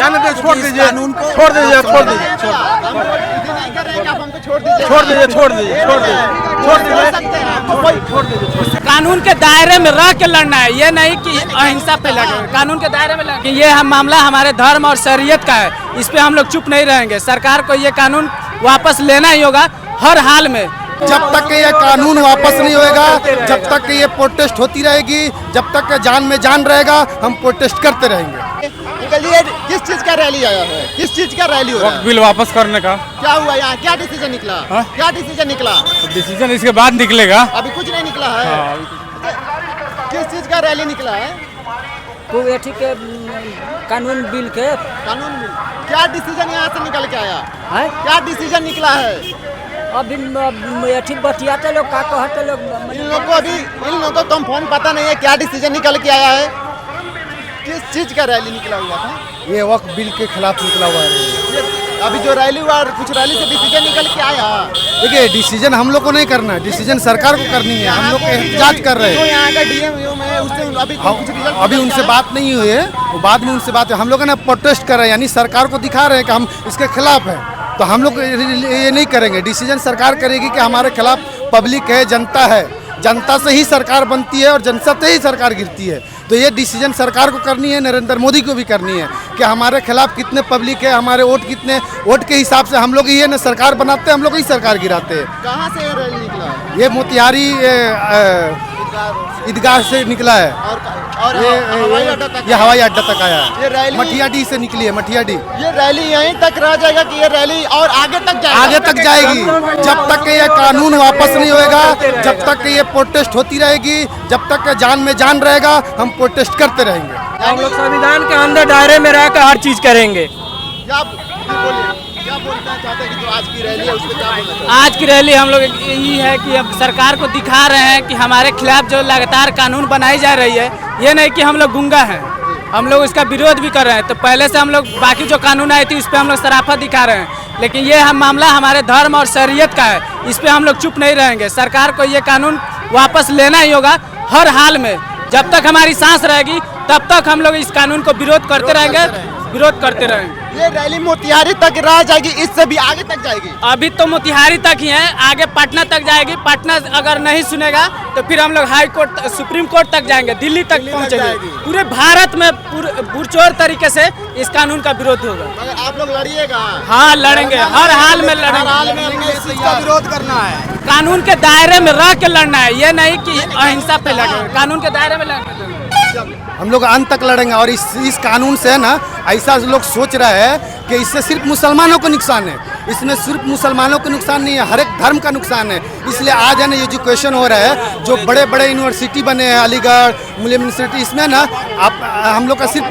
जाने दे, छोड़ दीजिए, छोड़ दीजिए, छोड़ दीजिए, छोड़ दीजिए। कानून के दायरे में रह के लड़ना है, ये नहीं कि अहिंसा पे लगे। कानून के दायरे में लगे, ये मामला हमारे धर्म और शरीयत का है, इस पे हम लोग चुप नहीं रहेंगे। सरकार को ये कानून वापस लेना ही होगा हर हाल में। जब तक ये कानून वापस नहीं होएगा, जब तक ये प्रोटेस्ट होती रहेगी, जब तक जान में जान रहेगा, हम प्रोटेस्ट करते रहेंगे। किस चीज का रैली आया है, किस चीज का रैली हो रहा है? बिल वापस करने का। क्या हुआ यहाँ, क्या डिसीजन निकला? क्या डिसीजन निकला? डिसीजन इसके बाद निकलेगा। अभी कुछ नहीं निकला है। किस चीज का रैली निकला है? के कानून बिल के कानून बिल। क्या डिसीजन यहाँ से निकल के आया है? क्या डिसीजन निकला है? अभी बतियाते लोग का कहते लोग इन लोगों को तो फोन पता नहीं है क्या डिसीजन निकल के आया है। किस चीज का रैली निकला हुआ था? ये वक्त बिल के खिलाफ निकला हुआ है। अभी जो रैली हुआ, कुछ रैली से डिसीजन निकल के आया। देखिए, डिसीजन हम लोग को नहीं करना है, डिसीजन सरकार को करनी है। हम लोग एहतजाज कर रहे हैं। यहाँ का डीएम है, उससे अभी कुछ रिजल्ट अभी उनसे बात नहीं हुई है, वो बाद में उनसे बात है। हम लोग ना प्रोटेस्ट कर रहे हैं, यानी सरकार को दिखा रहे हैं कि हम इसके खिलाफ हैं। तो हम लोग ये नहीं करेंगे, डिसीजन सरकार करेगी कि हमारे खिलाफ पब्लिक है, जनता है। जनता से ही सरकार बनती है और जनता से ही सरकार गिरती है। तो ये डिसीजन सरकार को करनी है, नरेंद्र मोदी को भी करनी है कि हमारे खिलाफ कितने पब्लिक है, हमारे वोट कितने, वोट के हिसाब से हम लोग ये ना सरकार बनाते हैं, हम लोग ही सरकार गिराते हैं। कहाँ से ये रैली निकला? ये मोतिहारी ईदगाह से निकला है और ये हवाई अड्डा तक आया है। ये रैली मठियाडी से निकली है, मठियाडी। ये रैली यहीं तक रह जाएगा कि ये रैली और आगे तक जाएगा? आगे तक जाएगी, जब तक ये कानून वापस नहीं होएगा, जब तक ये प्रोटेस्ट होती रहेगी, जब तक जान में जान रहेगा, हम प्रोटेस्ट करते रहेंगे। हम लोग संविधान के अंदर दायरे में रहकर हर चीज करेंगे। क्या बोलना चाहते हैं कि जो आज की रैली है उसको क्या बोलना चाहते हैं? आज की रैली हम लोग यही है कि अब सरकार को दिखा रहे हैं कि हमारे खिलाफ जो लगातार कानून बनाई जा रही है, ये नहीं कि हम लोग गुंगा हैं, हम लोग इसका विरोध भी कर रहे हैं। तो पहले से हम लोग बाकी जो कानून आई थी उस पर हम लोग शराफत दिखा रहे हैं, लेकिन ये मामला हमारे धर्म और शरीयत का है, इस पर हम लोग चुप नहीं रहेंगे। सरकार को ये कानून वापस लेना ही होगा हर हाल में। जब तक हमारी सांस रहेगी तब तक हम लोग इस कानून को विरोध करते रहेंगे, विरोध करते रहेंगे। ये रैली मोतिहारी तक रह जाएगी, इससे भी आगे तक जाएगी? अभी तो मोतिहारी तक ही है, आगे पटना तक जाएगी। पटना अगर नहीं सुनेगा तो फिर हम लोग हाई कोर्ट, सुप्रीम कोर्ट तक जाएंगे, दिल्ली तक पहुंचेंगे। पूरे भारत में पुरजोर तरीके से इस कानून का विरोध होगा। मगर आप लोग लड़िएगा? हाँ, लड़ेंगे, हर हाल में लड़ेंगे। हर हाल में अपने इस चीज का विरोध करना है। कानून के दायरे में रह के लड़ना है, ये नहीं कि अहिंसा पे लगे। कानून के दायरे में लड़ना। हम लोग अंत तक लड़ेंगे। और इस कानून से ना, ऐसा लोग सोच रहे हैं कि इससे सिर्फ मुसलमानों को नुकसान है। इसमें सिर्फ मुसलमानों को नुकसान नहीं है, हर एक धर्म का नुकसान है। इसलिए आज है ना एजुकेशन हो रहा है, जो बड़े बड़े यूनिवर्सिटी बने हैं, अलीगढ़, मुस्लिम यूनिवर्सिटी, इसमें ना हम लोग का सिर्फ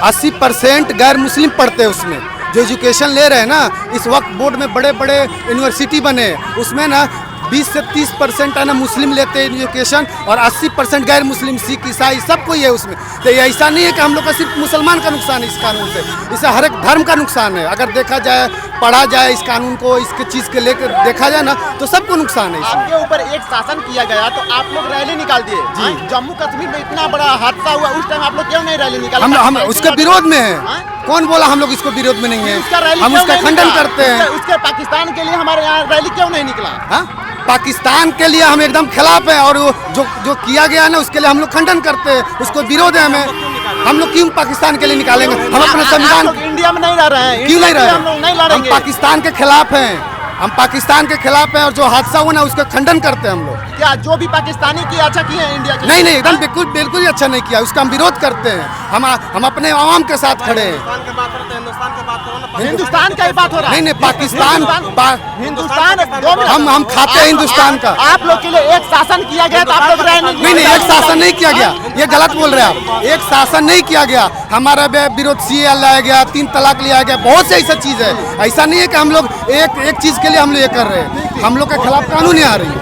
80% गैर मुस्लिम पढ़ते हैं। उसमें जो एजुकेशन ले रहे हैं ना, इस वक्त बोर्ड में बड़े बड़े यूनिवर्सिटी बने, उसमें ना 20 से 30% है ना मुस्लिम लेते हैं एजुकेशन, और 80% गैर मुस्लिम, सिख, ईसाई, सब कोई है उसमें। तो ये ऐसा नहीं है कि हम लोग का सिर्फ मुसलमान का नुकसान है इस कानून से, इससे हर एक धर्म का नुकसान है। अगर देखा जाए, पढ़ा जाए इस कानून को, इसके चीज़ के लेकर देखा जाए ना, तो सबको नुकसान है। आपके ऊपर एक शासन किया गया तो आप लोग रैली निकाल दिए जी। जम्मू कश्मीर में इतना बड़ा हादसा हुआ, उस टाइम आप लोग क्यों नहीं रैली निकाले? हम उसके विरोध में है। कौन बोला हम लोग इसको विरोध में नहीं है? हम उसका खंडन करते हैं। उसके पाकिस्तान के लिए हमारे यहाँ रैली क्यों नहीं निकला? पाकिस्तान के लिए हम एकदम खिलाफ हैं, और जो किया गया है ना, उसके लिए हम लोग खंडन करते हैं, उसको विरोध है हमें। हम लोग क्यों पाकिस्तान के लिए निकालेंगे? हम अपने संविधान, इंडिया में नहीं रह रहे हैं, क्यों नहीं रहे? हम लोग नहीं लड़ेंगे। हम पाकिस्तान के खिलाफ हैं, हम पाकिस्तान के खिलाफ हैं, और जो हादसा हुआ ना उसका खंडन करते हैं हम लोग। क्या जो भी पाकिस्तानी किया अच्छा किया है इंडिया के? नहीं, एकदम बिल्कुल ही अच्छा नहीं किया, उसका हम विरोध करते हैं। हम अपने आवाम के साथ खड़े हैं। हिंदुस्तान का ही बात हो रहा है। नहीं, पाकिस्तान, हिंदुस्तान हम खाते हैं हिंदुस्तान का। आप लोग के लिए एक शासन किया गया तो आप लोग नहीं, एक शासन नहीं किया गया, ये गलत बोल रहे हैं आप। एक शासन नहीं किया गया, हमारा विरोध सीए लाया गया, 3 तलाक लिया गया, बहुत से ऐसा चीज है। ऐसा नहीं है कि हम लोग एक चीज के लिए हम लोग ये कर रहे हैं। हम लोग के खिलाफ कानून ही आ रही है,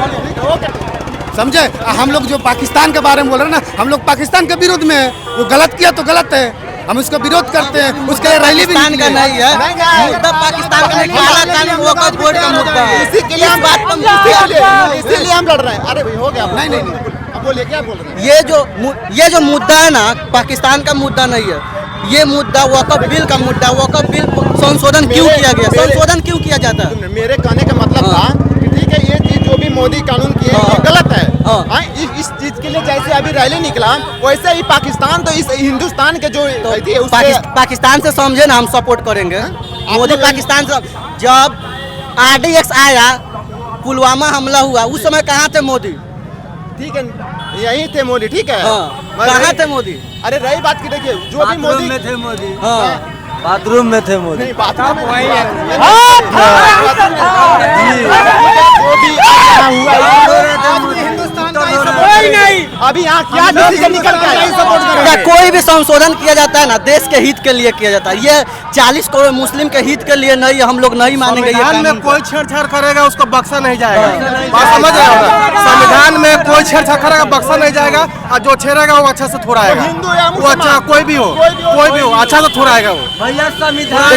समझे? हम लोग जो पाकिस्तान के बारे में बोल रहे हैं ना, हम लोग पाकिस्तान के विरोध में है। वो गलत किया तो गलत है, हम उसका विरोध करते हैं। उसके लिए रैली भी का नहीं है, मुद्दा पाकिस्तान का नहीं, काला कानून वक्फ बोर्ड का मुद्दा है। इसी के लिए हम बात, इसीलिए हम लड़ रहे हैं। अरे भाई हो गया, नहीं, बोलिए क्या बोल रहे हैं? ये जो मुद्दा है ना, पाकिस्तान का मुद्दा नहीं है, ये मुद्दा वक़्फ़ बिल का मुद्दा। वक़्फ़ बिल संशोधन क्यों किया गया? संशोधन क्यों किया जाता है? मेरे कहने का मतलब था कि ठीक है, ये चीज जो भी मोदी कानून किए हाँ। ये गलत है। हाँ। हाँ, इस चीज के लिए जैसे अभी रैली निकला, वैसे ही पाकिस्तान तो इस हिंदुस्तान के जो थी उसके पाकिस्तान से समझे ना, हम सपोर्ट करेंगे मोदी। पाकिस्तान से जब RDX आया, पुलवामा हमला हुआ, उस समय कहाँ थे मोदी? ठीक है, यही थे मोदी, ठीक है। कहाँ थे मोदी? अरे रही बात की, देखिए जो भी मोदी थे मोदी। बाथरूम में थे मोदी। नहीं, बाथरूम में नहीं, जो भी यहाँ हुआ हिंदुस्तान अभी यहाँ क्या डिसीजन निकल के आया? क्या कोई भी संशोधन किया जाता है ना, देश के हित के लिए किया जाता है। ये 40 करोड़ मुस्लिम के हित के लिए नहीं, हम लोग नहीं मानेंगे। ये संविधान में कानून कोई छेड़छाड़ करेगा उसको बख्शा नहीं जाएगा। बात समझ रहे हो? संविधान में कोई छेड़छाड़ करेगा बख्शा नहीं जाएगा, और जो छेड़ेगा वो अच्छा से थोड़ाएगा। हिंदू या वो अच्छा कोई भी हो अच्छा से थोड़ाएगा वो। भैया संविधान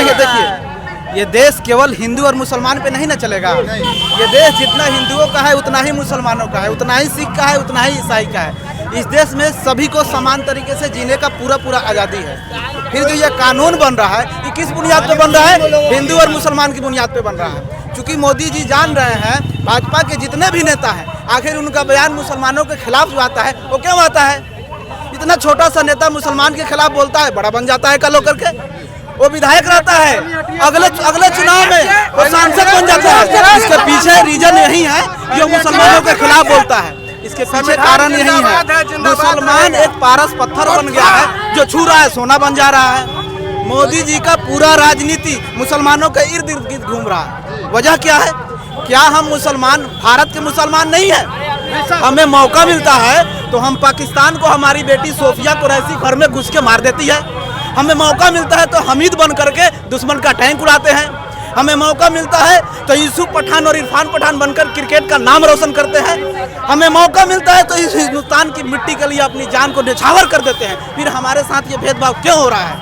देखिए ये देश केवल हिंदू और मुसलमान पे नहीं ना चलेगा। ये देश जितना हिंदुओं का है उतना ही मुसलमानों का है, उतना ही सिख का है, उतना ही ईसाई का है। इस देश में सभी को समान तरीके से जीने का पूरा आज़ादी है। फिर जो ये कानून बन रहा है, ये किस बुनियाद पे बन रहा है? हिंदू और मुसलमान की बुनियाद पे बन रहा है। चूँकि मोदी जी जान रहे हैं भाजपा के जितने भी नेता हैं, आखिर उनका बयान मुसलमानों के खिलाफ जो आता है वो क्यों आता है? इतना छोटा सा नेता मुसलमान के खिलाफ बोलता है, बड़ा बन जाता है कल होकर के, वो विधायक रहता है, अगले चुनाव में वो सांसद बन जाता है। इसके पीछे रीजन यही है जो मुसलमानों के खिलाफ बोलता है। इसके पीछे कारण यही है, मुसलमान एक पारस पत्थर बन गया है, जो छू रहा है सोना बन जा रहा है। मोदी जी का पूरा राजनीति मुसलमानों के इर्द गिर्द घूम रहा है। वजह क्या है? क्या हम मुसलमान भारत के मुसलमान नहीं है? हमें मौका मिलता है तो हम पाकिस्तान को, हमारी बेटी सोफिया कुरैशी घर में घुस के मार देती है। हमें मौका मिलता है तो हमीद बन करके दुश्मन का टैंक उड़ाते हैं। हमें मौका मिलता है तो यूसुफ पठान और इरफान पठान बनकर क्रिकेट का नाम रोशन करते हैं। हमें मौका मिलता है तो इस हिंदुस्तान की मिट्टी के लिए अपनी जान को न्यौछावर कर देते हैं। फिर हमारे साथ ये भेदभाव क्यों हो रहा है?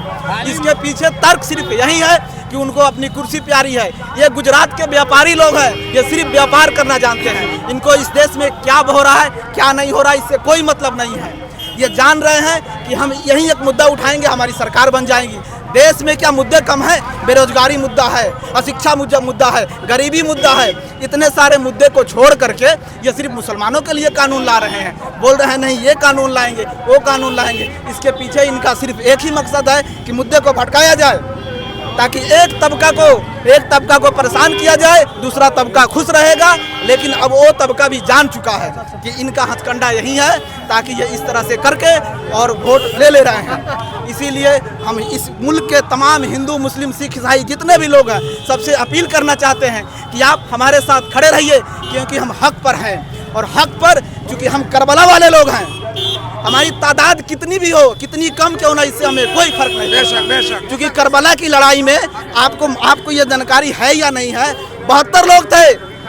इसके पीछे तर्क सिर्फ यही है कि उनको अपनी कुर्सी प्यारी है। ये गुजरात के व्यापारी लोग हैं, ये सिर्फ व्यापार करना जानते हैं। इनको इस देश में क्या हो रहा है क्या नहीं हो रहा है इससे कोई मतलब नहीं है। ये जान रहे हैं कि हम यही एक मुद्दा उठाएंगे, हमारी सरकार बन जाएगी। देश में क्या मुद्दे कम है? बेरोजगारी मुद्दा है, अशिक्षा मुद्दा है, गरीबी मुद्दा है। इतने सारे मुद्दे को छोड़ करके ये सिर्फ मुसलमानों के लिए कानून ला रहे हैं। बोल रहे हैं नहीं ये कानून लाएंगे वो कानून लाएंगे। इसके पीछे इनका सिर्फ एक ही मकसद है कि मुद्दे को भटकाया जाए, ताकि एक तबका को परेशान किया जाए, दूसरा तबका खुश रहेगा। लेकिन अब वो तबका भी जान चुका है कि इनका हथकंडा यही है, ताकि ये इस तरह से करके और वोट ले रहे हैं। इसीलिए हम इस मुल्क के तमाम हिंदू मुस्लिम सिख ईसाई जितने भी लोग हैं सबसे अपील करना चाहते हैं कि आप हमारे साथ खड़े रहिए, क्योंकि हम हक पर हैं। और हक पर चूँकि हम करबला वाले लोग हैं, हमारी तादाद कितनी भी हो, कितनी कम क्यों ना, इससे हमें कोई फर्क नहीं। बेशक क्योंकि करबला की लड़ाई में आपको ये जानकारी है या नहीं है, 72 लोग थे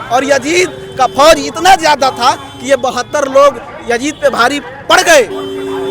और यजीद का फौज इतना ज़्यादा था कि ये 72 लोग यजीद पे भारी पड़ गए।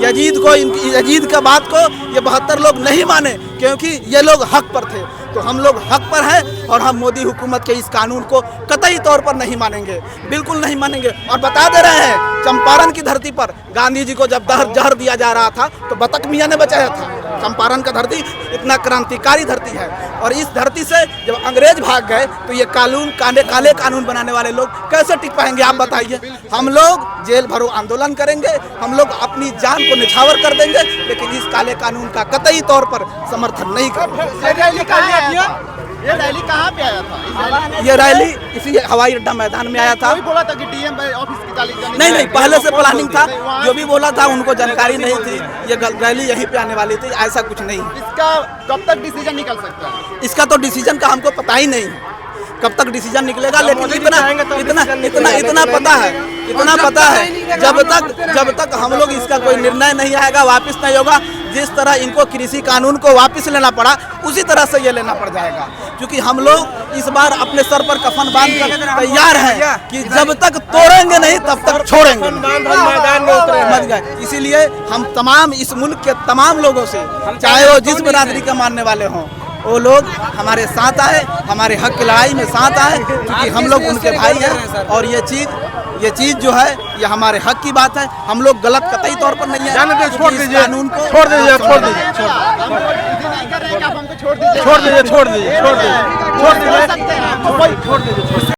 यजीद का बात को ये 72 लोग नहीं माने, क्योंकि ये लोग हक पर थे। तो हम लोग हक पर हैं और हम मोदी हुकूमत के इस कानून को कतई तौर पर नहीं मानेंगे, बिल्कुल नहीं मानेंगे। और बता दे रहे हैं, चंपारण की धरती पर गांधी जी को जब जहर दिया जा रहा था तो बतख मियाँ ने बचाया था। चंपारण का धरती इतना क्रांतिकारी धरती है, और इस धरती से जब अंग्रेज भाग गए तो ये काले कानून बनाने वाले लोग कैसे टिक पाएंगे? आप बताइए। हम लोग जेल भरो आंदोलन करेंगे, हम लोग अपनी जान को निछावर कर देंगे, लेकिन इस काले कानून का कतई तौर पर समर्थन नहीं करेंगे। ये रैली कहाँ पे आया था? ये रैली इसी हवाई अड्डा मैदान में आया था। कोई बोला था कि डीएम ऑफिस की तारीख नहीं, पहले से प्लानिंग था। जो भी बोला था उनको जानकारी नहीं थी, ये रैली यहीं पे आने वाली थी, ऐसा कुछ नहीं। इसका कब तक डिसीजन निकल सकता है? इसका तो डिसीजन का हमको पता ही नहीं है कब तक डिसीजन निकलेगा, लेकिन इतना पता है जब तक हम लोग इसका कोई निर्णय नहीं आएगा, वापस नहीं होगा। जिस तरह इनको कृषि कानून को वापस लेना पड़ा, उसी तरह से ये लेना पड़ जाएगा। क्योंकि हम लोग इस बार अपने सर पर कफन बांध कर तैयार हैं कि जब तक तोड़ेंगे नहीं तब तक छोड़ेंगे समझ गए। इसीलिए हम तमाम इस मुल्क के तमाम लोगों से, चाहे वो जिस बिरादरी का मानने वाले हों, वो लोग हमारे साथ आए, हमारे हक की लड़ाई में साथ आए, क्योंकि हम लोग उनके भाई हैं। और ये चीज़ ये चीज़ जो है ये हमारे हक की बात है। हम लोग गलत कतई तौर पर नहीं है। जाने दीजिए, छोड़ इस दीजिए, कानून को छोड़ दीजिए, छोड़ दीजिए, आप हमको छोड़ दीजिए छोड़ दीजिए, छोड़ दीजिए, छोड़ दीजिए, छोड़ दीजिए, छोड़ दीजिए।